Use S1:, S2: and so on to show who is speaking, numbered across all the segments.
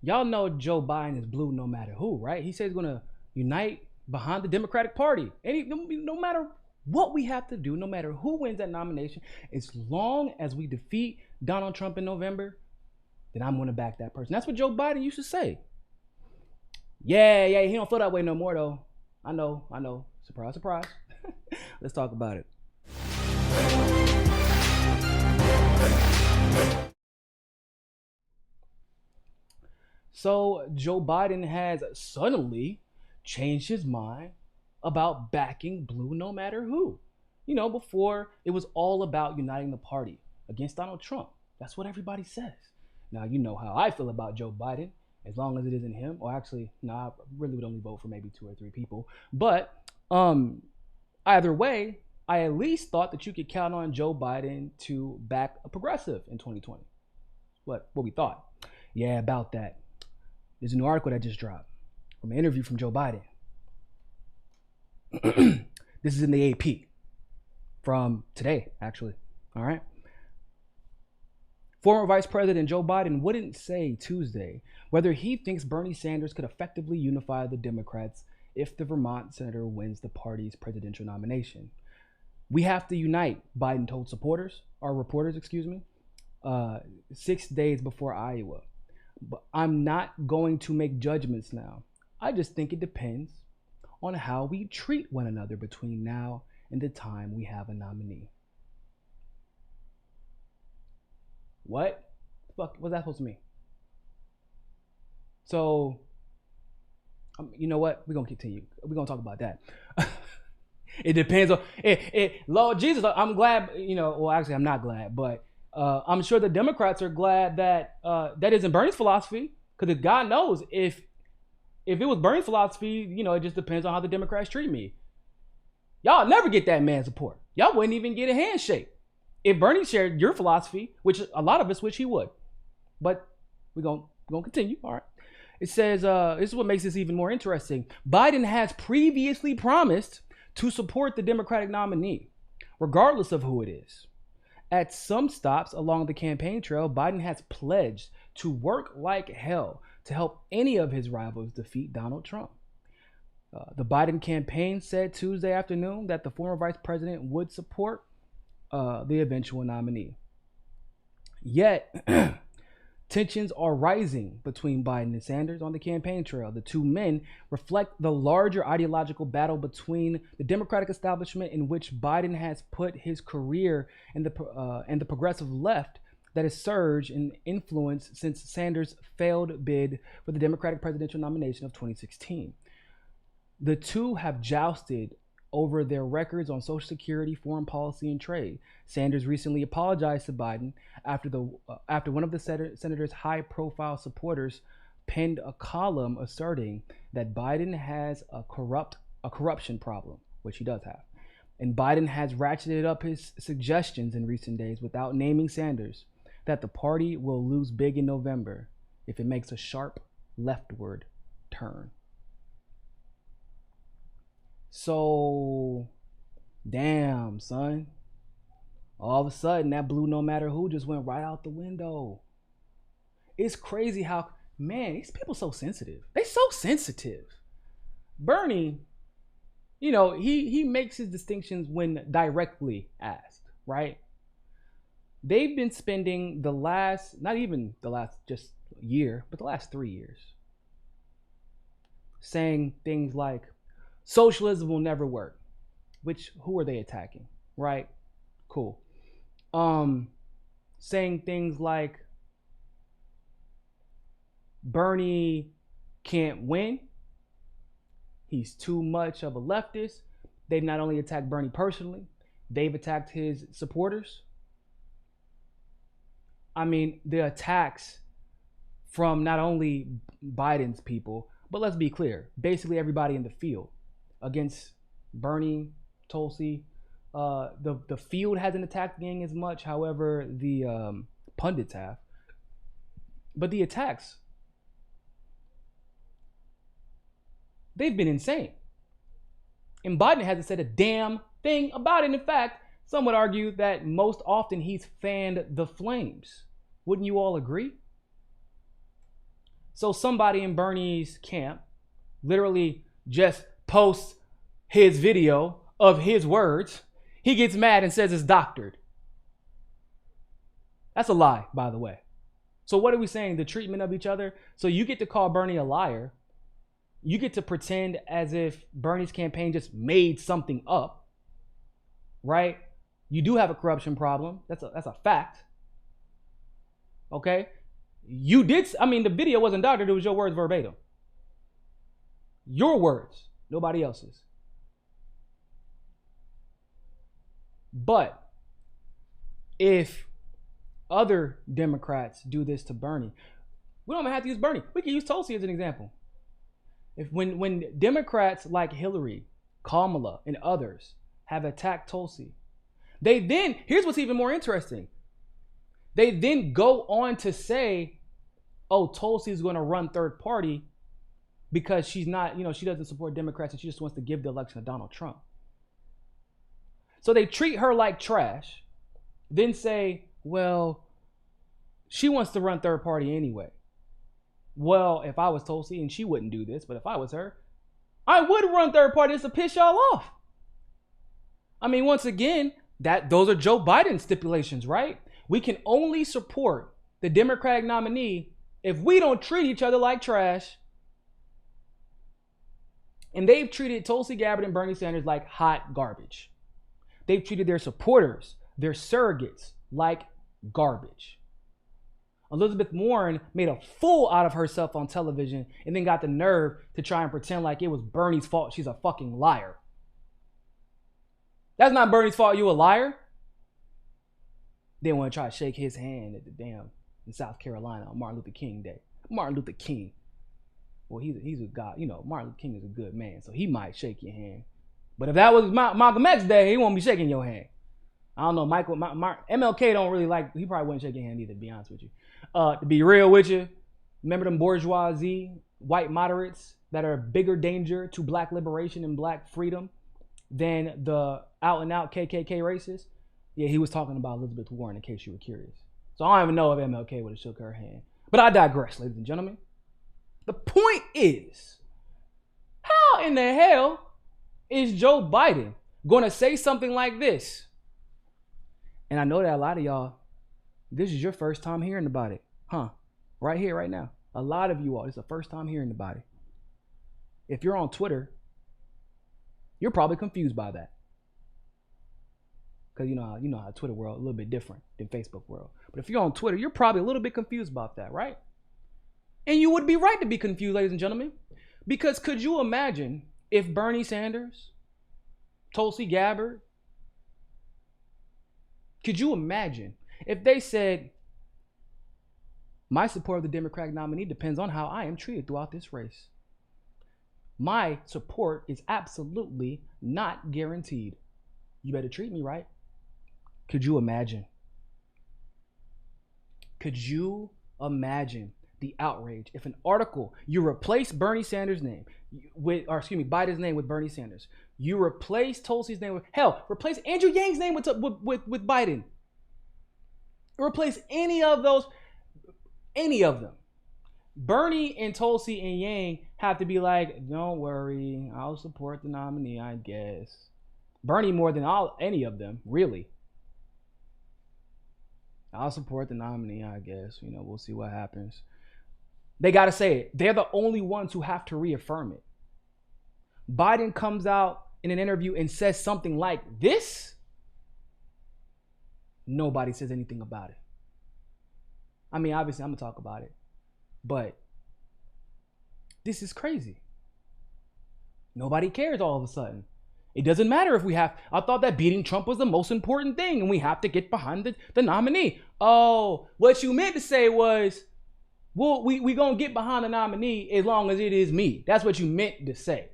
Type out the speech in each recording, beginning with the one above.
S1: Y'all know Joe Biden is blue no matter who, right? He says he's going to unite behind the Democratic Party. No matter what we have to do, no matter who wins that nomination, as long as we defeat Donald Trump in November, then I'm going to back that person. That's what Joe Biden used to say. Yeah, he don't feel that way no more, though. I know. Surprise, surprise. Let's talk about it. So Joe Biden has suddenly changed his mind about backing blue no matter who. Before it was all about uniting the party against Donald Trump. That's what everybody says. Now, you know how I feel about Joe Biden, as long as it isn't him. Or actually, no, I really would only vote for maybe 2 or 3 people. But either way, I at least thought that you could count on Joe Biden to back a progressive in 2020. What we thought. Yeah, about that. There's a new article that just dropped from an interview from Joe Biden. This is in the AP from today, actually. All right. Former Vice President Joe Biden wouldn't say Tuesday whether he thinks Bernie Sanders could effectively unify the Democrats if the Vermont senator wins the party's presidential nomination. We have to unite, Biden told reporters, 6 days before Iowa. But I'm not going to make judgments now. I just think it depends on how we treat one another between now and the time we have a nominee. What the fuck was that supposed to mean? So, you know what? We're going to continue. We're going to talk about that. It depends on Lord Jesus. I'm glad, well, actually, I'm not glad, but I'm sure the Democrats are glad that that isn't Bernie's philosophy, because God knows if it was Bernie's philosophy, it just depends on how the Democrats treat me. Y'all never get that man's support. Y'all wouldn't even get a handshake if Bernie shared your philosophy, which a lot of us wish he would. But we're gonna continue. All right. It says this is what makes this even more interesting. Biden has previously promised to support the Democratic nominee, regardless of who it is. At some stops along the campaign trail, Biden has pledged to work like hell to help any of his rivals defeat Donald Trump. The Biden campaign said Tuesday afternoon that the former vice president would support the eventual nominee. Yet, tensions are rising between Biden and Sanders on the campaign trail. The two men reflect the larger ideological battle between the Democratic establishment, in which Biden has put his career, and the progressive left that has surged in influence since Sanders' failed bid for the Democratic presidential nomination of 2016. The two have jousted over their records on Social Security, foreign policy, and trade. Sanders recently apologized to Biden after one of the senator's high-profile supporters penned a column asserting that Biden has a corruption problem, which he does have. And Biden has ratcheted up his suggestions in recent days, without naming Sanders, that the party will lose big in November if it makes a sharp leftward turn. So, damn, son. All of a sudden, that blue no matter who just went right out the window. It's crazy how, man, these people so sensitive. They so sensitive. Bernie, he makes his distinctions when directly asked, right? They've been spending not even the last just year, but the last 3 years, saying things like, socialism will never work. Which, who are they attacking? Right? Cool. Saying things like Bernie can't win. He's too much of a leftist. They've not only attacked Bernie personally, they've attacked his supporters. I mean, the attacks from not only Biden's people, but let's be clear, basically everybody in the field against Bernie, Tulsi. The field hasn't attacked the gang as much, however, the pundits have. But the attacks, they've been insane. And Biden hasn't said a damn thing about it. In fact, some would argue that most often he's fanned the flames. Wouldn't you all agree? So somebody in Bernie's camp literally just posts his video of his words. He gets mad and says it's doctored. That's a lie, by the way. So what are we saying? The treatment of each other. So you get to call Bernie a liar. You get to pretend as if Bernie's campaign just made something up, right? You do have a corruption problem. That's a fact. Okay? You did, I mean, the video wasn't doctored. It was your words verbatim. Your words, nobody else's. But if other Democrats do this to Bernie, we don't even have to use Bernie. We can use Tulsi as an example. If when Democrats like Hillary, Kamala, and others have attacked Tulsi, they then, here's what's even more interesting. They then go on to say, oh, Tulsi's going to run third party because she's not, she doesn't support Democrats and she just wants to give the election to Donald Trump. So they treat her like trash, then say, well, she wants to run third party anyway. Well, if I was Tulsi, and she wouldn't do this, but if I was her, I would run third party just to piss y'all off. I mean, once again, those are Joe Biden stipulations, right? We can only support the Democratic nominee if we don't treat each other like trash. And they've treated Tulsi Gabbard and Bernie Sanders like hot garbage. They've treated their supporters, their surrogates, like garbage. Elizabeth Warren made a fool out of herself on television and then got the nerve to try and pretend like it was Bernie's fault. She's a fucking liar. That's not Bernie's fault. You a liar? They want to try to shake his hand at the damn in South Carolina on Martin Luther King Day. Martin Luther King. Well, he's a God. Martin Luther King is a good man, so he might shake your hand. But if that was Malcolm X Day, he won't be shaking your hand. I don't know, MLK don't really like, he probably wouldn't shake your hand either, to be honest with you. To be real with you, remember them bourgeoisie, white moderates that are a bigger danger to black liberation and black freedom than the out and out KKK racists? Yeah, he was talking about Elizabeth Warren, in case you were curious. So I don't even know if MLK would have shook her hand. But I digress, ladies and gentlemen. The point is, how in the hell is Joe Biden going to say something like this? And I know that a lot of y'all, this is your first time hearing about it. Huh? Right here, right now. A lot of you all, this is the first time hearing about it. If you're on Twitter, you're probably confused by that. Because you know how Twitter world a little bit different than Facebook world. But if you're on Twitter, you're probably a little bit confused about that, right? And you would be right to be confused, ladies and gentlemen. Because could you imagine if Bernie Sanders, Tulsi Gabbard, could you imagine if they said, my support of the Democratic nominee depends on how I am treated throughout this race. My support is absolutely not guaranteed. You better treat me right. Could you imagine? Could you imagine the outrage if an article, you replace Bernie Sanders' name with, Biden's name with Bernie Sanders. You replace Tulsi's name with, hell, replace Andrew Yang's name with Biden. Replace any of them. Bernie and Tulsi and Yang have to be like, don't worry, I'll support the nominee, I guess. Bernie more than any of them, really. I'll support the nominee, I guess. We'll see what happens. They got to say it. They're the only ones who have to reaffirm it. Biden comes out in an interview and says something like this. Nobody says anything about it. I mean, obviously, I'm going to talk about it. But this is crazy. Nobody cares all of a sudden. It doesn't matter if I thought that beating Trump was the most important thing and we have to get behind the nominee. Oh, what you meant to say was, well, we going to get behind the nominee as long as it is me. That's what you meant to say,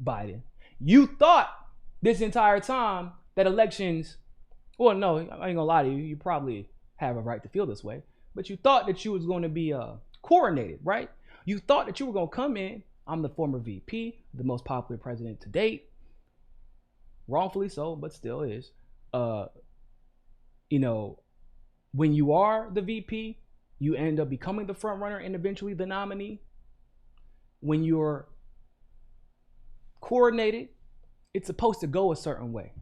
S1: Biden. You thought this entire time that elections, well, no, I ain't going to lie to you. You probably have a right to feel this way. But you thought that you was going to be coordinated, right? You thought that you were going to come in. I'm the former VP, the most popular president to date. Wrongfully so, but still is. When you are the VP, you end up becoming the front runner and eventually the nominee. when you're coordinated, it's supposed to go a certain way.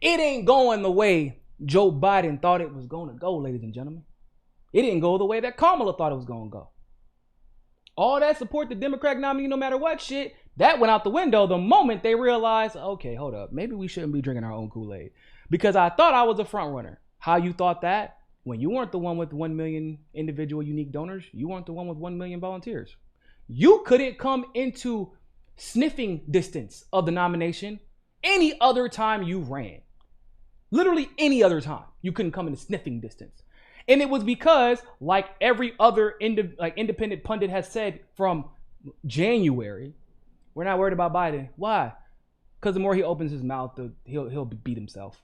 S1: It ain't going the way Joe Biden thought it was going to go, ladies and gentlemen. It didn't go the way that Kamala thought it was going to go. All that support the Democratic nominee no matter what shit, that went out the window the moment they realized, okay, hold up, maybe we shouldn't be drinking our own Kool-Aid. Because I thought I was a front runner. How you thought that? When you weren't the one with 1 million individual unique donors, you weren't the one with 1 million volunteers. You couldn't come into sniffing distance of the nomination any other time you ran. Literally any other time, you couldn't come into sniffing distance. And it was because, like every other independent pundit has said from January, we're not worried about Biden. Why? Because the more he opens his mouth, he'll beat himself.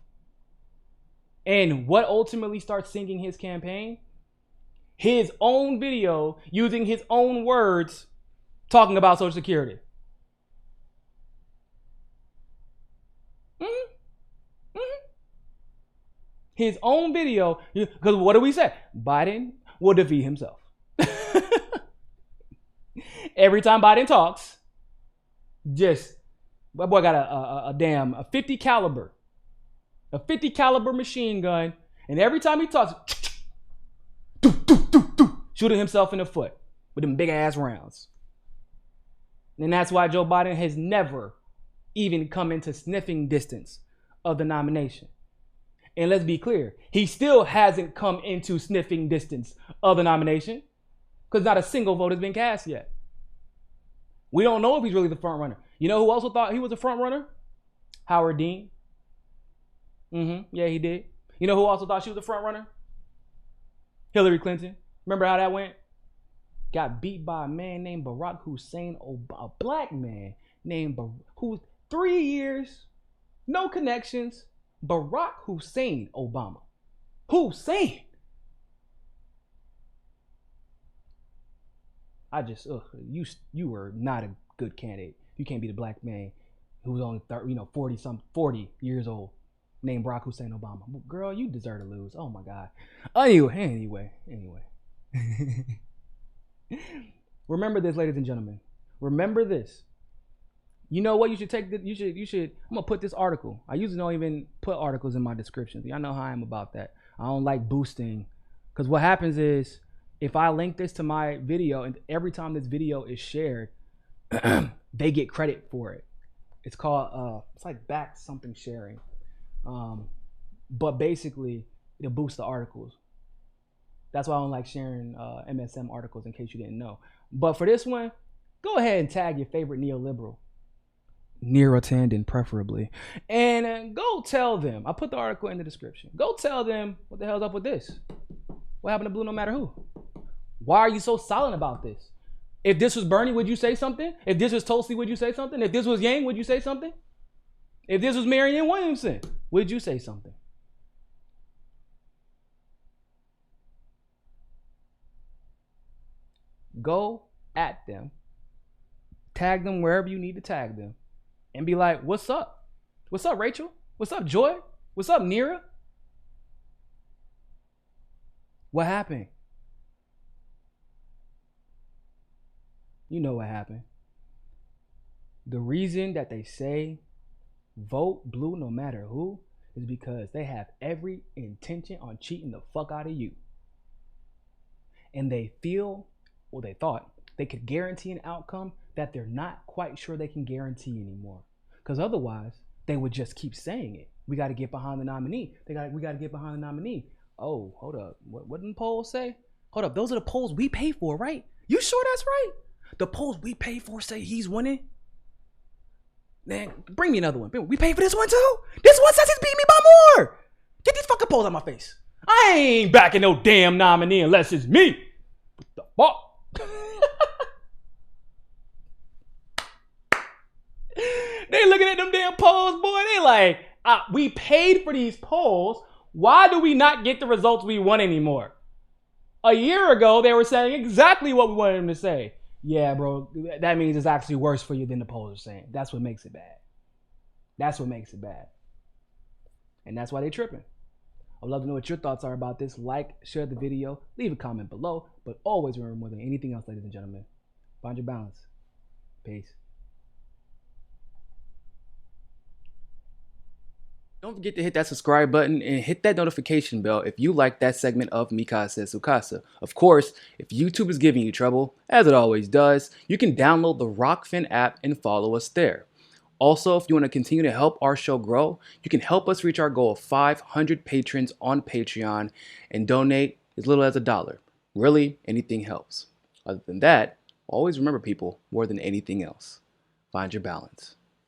S1: And what ultimately starts sinking his campaign? His own video using his own words talking about Social Security. His own video, because what do we say? Biden will defeat himself. Every time Biden talks, my boy got a 50 caliber machine gun, and every time he talks, shooting himself in the foot with them big ass rounds. And that's why Joe Biden has never even come into sniffing distance of the nomination. And let's be clear, he still hasn't come into sniffing distance of the nomination because not a single vote has been cast yet. We don't know if he's really the front runner. You know who also thought he was a front runner? Howard Dean. Yeah, he did. You know who also thought she was a front runner? Hillary Clinton. Remember how that went? Got beat by a man named Barack Hussein Obama, a black man named who 3 years, no connections. Barack Hussein Obama. Hussein. You were not a good candidate. You can't be the black man who was only 40 years old, named Barack Hussein Obama. Girl, you deserve to lose. Oh my God. Anyway. Remember this, ladies and gentlemen. Remember this. You know what? You should take you should. I'm gonna put this article. I usually don't even put articles in my descriptions. Y'all know how I am about that. I don't like boosting, because what happens is if I link this to my video, and every time this video is shared, they get credit for it. It's called it's like back something sharing, but basically it'll boost the articles. That's why I don't like sharing MSM articles, in case you didn't know. But for this one, go ahead and tag your favorite neoliberal. Near a tandem, preferably. And go tell them. I put the article in the description. Go tell them what the hell's up with this. What happened to Blue no matter who? Why are you so silent about this? If this was Bernie, would you say something? If this was Tulsi, would you say something? If this was Yang, would you say something? If this was Marianne Williamson, would you say something? Go at them. Tag them wherever you need to tag them. And be like, what's up? What's up, Rachel? What's up, Joy? What's up, Nira? What happened? You know what happened. The reason that they say vote blue no matter who is because they have every intention on cheating the fuck out of you. And they feel, or they thought, they could guarantee an outcome that they're not quite sure they can guarantee anymore. Because otherwise, they would just keep saying it. We got to get behind the nominee. We got to get behind the nominee. Oh, hold up. What did the polls say? Hold up. Those are the polls we pay for, right? You sure that's right? The polls we pay for say he's winning? Man, bring me another one. We pay for this one too? This one says he's beating me by more. Get these fucking polls out of my face. I ain't backing no damn nominee unless it's me. What the fuck? They looking at them damn polls, boy. They like, we paid for these polls. Why do we not get the results we want anymore? A year ago, they were saying exactly what we wanted them to say. Yeah, bro, that means it's actually worse for you than the polls are saying. That's what makes it bad. That's what makes it bad. And that's why they tripping. I'd love to know what your thoughts are about this. Like, share the video, leave a comment below. But always remember, more than anything else, ladies and gentlemen, find your balance. Peace.
S2: Don't forget to hit that subscribe button and hit that notification bell if you like that segment of Mikasa Sukasa. Of course, if YouTube is giving you trouble, as it always does, you can download the Rockfin app and follow us there. Also, if you want to continue to help our show grow, you can help us reach our goal of 500 patrons on Patreon and donate as little as $1. Really, anything helps. Other than that, always remember, people, more than anything else, find your balance.